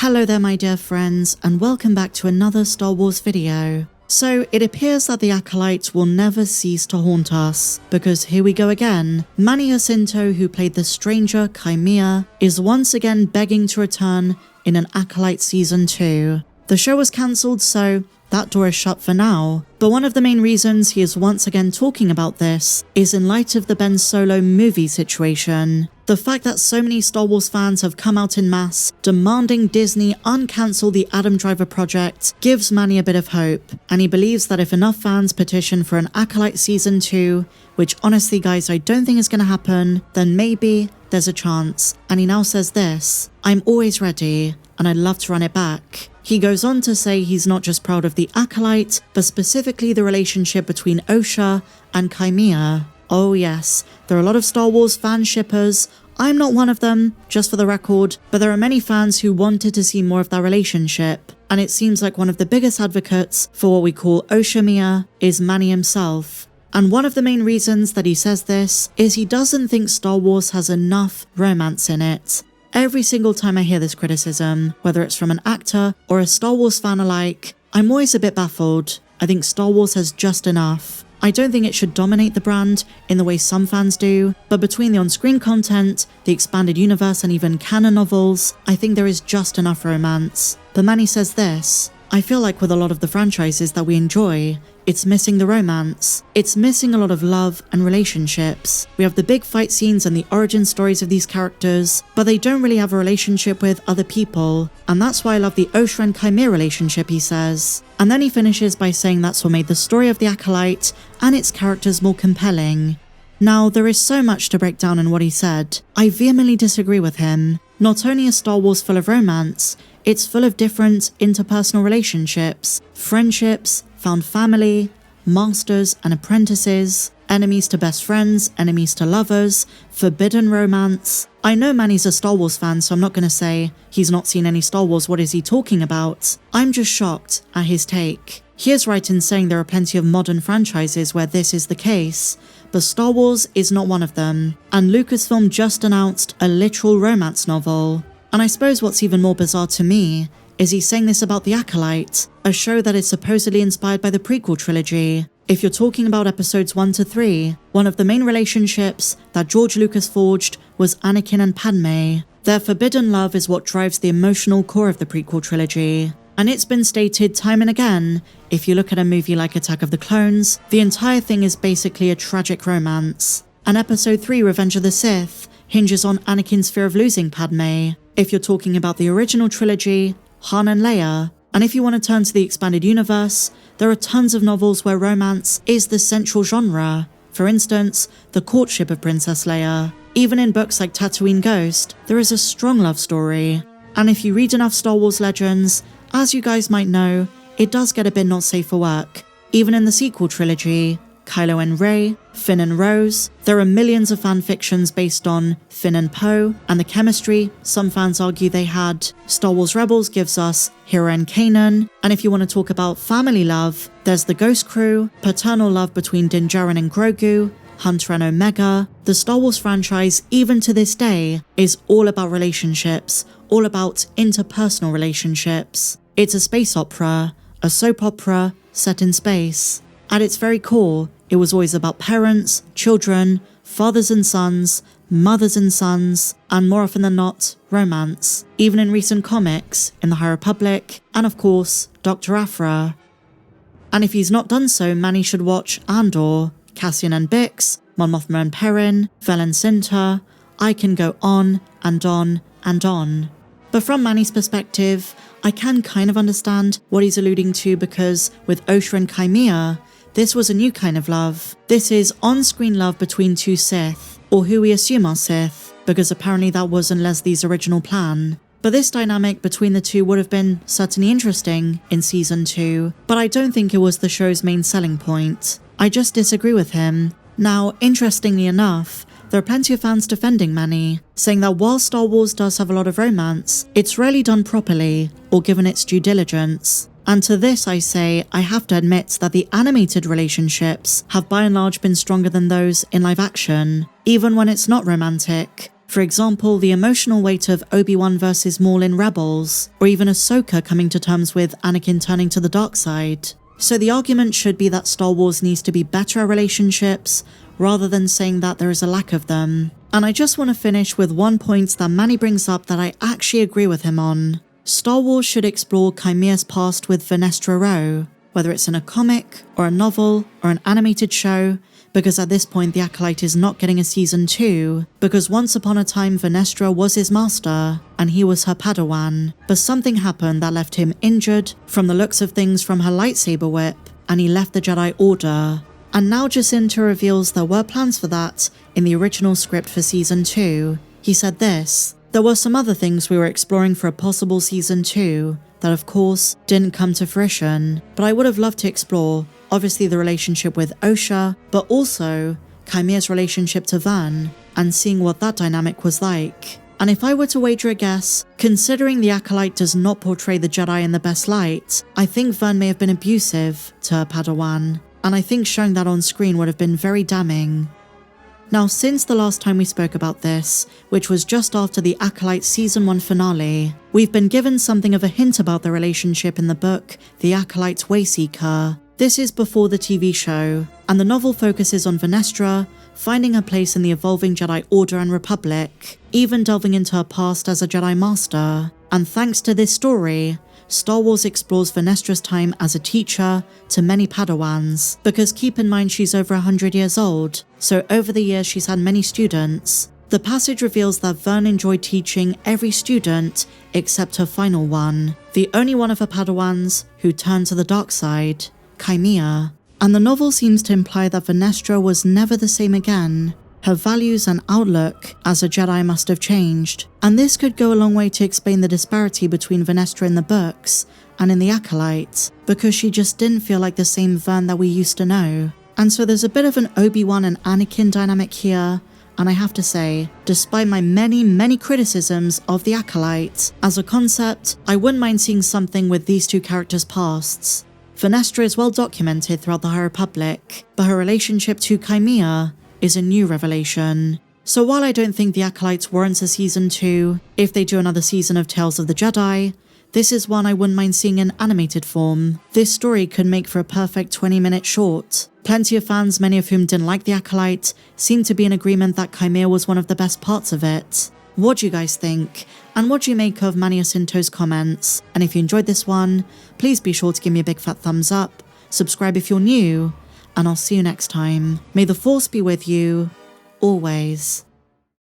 Hello there my dear friends, and welcome back to another Star Wars video. So it appears that the Acolyte will never cease to haunt us, because here we go again. Manny Jacinto, who played the stranger Qimir, is once again begging to return in an Acolyte Season 2. The show was cancelled, so that door is shut for now, but one of the main reasons he is once again talking about this is in light of the Ben Solo movie situation. The fact that so many Star Wars fans have come out in mass demanding Disney uncancel the Adam Driver project gives Manny a bit of hope, and he believes that if enough fans petition for an Acolyte Season 2, which honestly guys I don't think is going to happen, then maybe there's a chance. And he now says this: "I'm always ready, and I'd love to run it back." He goes on to say he's not just proud of the Acolyte, but specifically the relationship between Osha and Qimir. Oh yes, there are a lot of Star Wars fan shippers. I'm not one of them, just for the record, but there are many fans who wanted to see more of that relationship. And it seems like one of the biggest advocates for what we call Osha Mia is Manny himself. And one of the main reasons that he says this is he doesn't think Star Wars has enough romance in it. Every single time I hear this criticism, whether it's from an actor or a Star Wars fan alike, I'm always a bit baffled. I think Star Wars has just enough. I don't think it should dominate the brand in the way some fans do, but between the on-screen content, the expanded universe and even canon novels, I think there is just enough romance. But Manny says this: "I feel like with a lot of the franchises that we enjoy, it's missing the romance. It's missing a lot of love and relationships. We have the big fight scenes and the origin stories of these characters, but they don't really have a relationship with other people. And that's why I love the Osha and Qimir relationship," he says. And then he finishes by saying that's what made the story of the Acolyte and its characters more compelling. Now, there is so much to break down in what he said. I vehemently disagree with him. Not only is Star Wars full of romance, it's full of different interpersonal relationships, friendships, found family, masters and apprentices, enemies to best friends, enemies to lovers, forbidden romance. I know Manny's a Star Wars fan, so I'm not going to say he's not seen any Star Wars, what is he talking about? I'm just shocked at his take. He is right in saying there are plenty of modern franchises where this is the case, but Star Wars is not one of them, and Lucasfilm just announced a literal romance novel. And I suppose what's even more bizarre to me is he's saying this about The Acolyte, a show that is supposedly inspired by the prequel trilogy. If you're talking about episodes 1 to 3, one of the main relationships that George Lucas forged was Anakin and Padme. Their forbidden love is what drives the emotional core of the prequel trilogy. And it's been stated time and again, if you look at a movie like Attack of the Clones, the entire thing is basically a tragic romance. And episode 3, Revenge of the Sith, hinges on Anakin's fear of losing Padme. If you're talking about the original trilogy, Han and Leia. And if you want to turn to the expanded universe, there are tons of novels where romance is the central genre. For instance, the courtship of Princess Leia. Even in books like Tatooine Ghost, there is a strong love story. And if you read enough Star Wars legends, as you guys might know, it does get a bit not safe for work. Even in the sequel trilogy, Kylo and Rey, Finn and Rose, there are millions of fan fictions based on Finn and Poe, and the chemistry some fans argue they had. Star Wars Rebels gives us Hera and Kanan, and if you want to talk about family love, there's the Ghost Crew, paternal love between Din Djarin and Grogu, Hunter and Omega. The Star Wars franchise, even to this day, is all about relationships, all about interpersonal relationships. It's a space opera, a soap opera set in space. At its very core, it was always about parents, children, fathers and sons, mothers and sons, and more often than not, romance. Even in recent comics, in the High Republic, and of course, Dr. Aphra. And if he's not done so, Manny should watch Andor, Cassian and Bix, Mon Mothma and Perrin, Vel and Cinta. I can go on and on and on. But from Manny's perspective, I can kind of understand what he's alluding to, because with Osha and Qimir, this was a new kind of love. This is on-screen love between two Sith, or who we assume are Sith, because apparently that wasn't Leslie's original plan. But this dynamic between the two would have been certainly interesting in Season 2, but I don't think it was the show's main selling point. I just disagree with him. Now, interestingly enough, there are plenty of fans defending Manny, saying that while Star Wars does have a lot of romance, it's rarely done properly or given its due diligence. And to this I say, I have to admit that the animated relationships have by and large been stronger than those in live action, even when it's not romantic. For example, the emotional weight of Obi-Wan versus Maul in Rebels, or even Ahsoka coming to terms with Anakin turning to the dark side. So the argument should be that Star Wars needs to be better at relationships, rather than saying that there is a lack of them. And I just want to finish with one point that Manny brings up that I actually agree with him on. Star Wars should explore Qimir's past with Vernestra Rwoh, whether it's in a comic, or a novel, or an animated show, because at this point the Acolyte is not getting a season 2, because once upon a time Vernestra was his master, and he was her Padawan, but something happened that left him injured from the looks of things from her lightsaber whip, and he left the Jedi Order. And now Jacinto reveals there were plans for that in the original script for season 2. He said this: "There were some other things we were exploring for a possible season 2 that of course didn't come to fruition, but I would have loved to explore, obviously the relationship with Osha, but also Qimir's relationship to Vern, and seeing what that dynamic was like. And if I were to wager a guess, considering the Acolyte does not portray the Jedi in the best light, I think Vern may have been abusive to her Padawan, and I think showing that on screen would have been very damning." Now, since the last time we spoke about this, which was just after the Acolyte Season 1 finale, we've been given something of a hint about the relationship in the book, The Acolyte's Wayseeker. This is before the TV show, and the novel focuses on Vernestra finding her place in the evolving Jedi Order and Republic, even delving into her past as a Jedi Master. And thanks to this story, Star Wars explores Vernestra's time as a teacher to many Padawans, because keep in mind she's over 100 years old, so over the years she's had many students. The passage reveals that Vern enjoyed teaching every student except her final one, the only one of her Padawans who turned to the dark side, Qimir. And the novel seems to imply that Vernestra was never the same again. Her values and outlook as a Jedi must have changed, and this could go a long way to explain the disparity between Vernestra in the books and in The Acolyte, because she just didn't feel like the same Vern that we used to know. And so there's a bit of an Obi-Wan and Anakin dynamic here, and I have to say, despite my many criticisms of The Acolyte, as a concept, I wouldn't mind seeing something with these two characters' pasts. Vernestra is well documented throughout the High Republic, but her relationship to Qimir is a new revelation. So while I don't think The Acolyte warrants a season 2, if they do another season of Tales of the Jedi, this is one I wouldn't mind seeing in animated form. This story could make for a perfect 20-minute short. Plenty of fans, many of whom didn't like The Acolyte, seem to be in agreement that Qimir was one of the best parts of it. What do you guys think? And what do you make of Manny Jacinto's comments? And if you enjoyed this one, please be sure to give me a big fat thumbs up, subscribe if you're new, and I'll see you next time. May the Force be with you, always.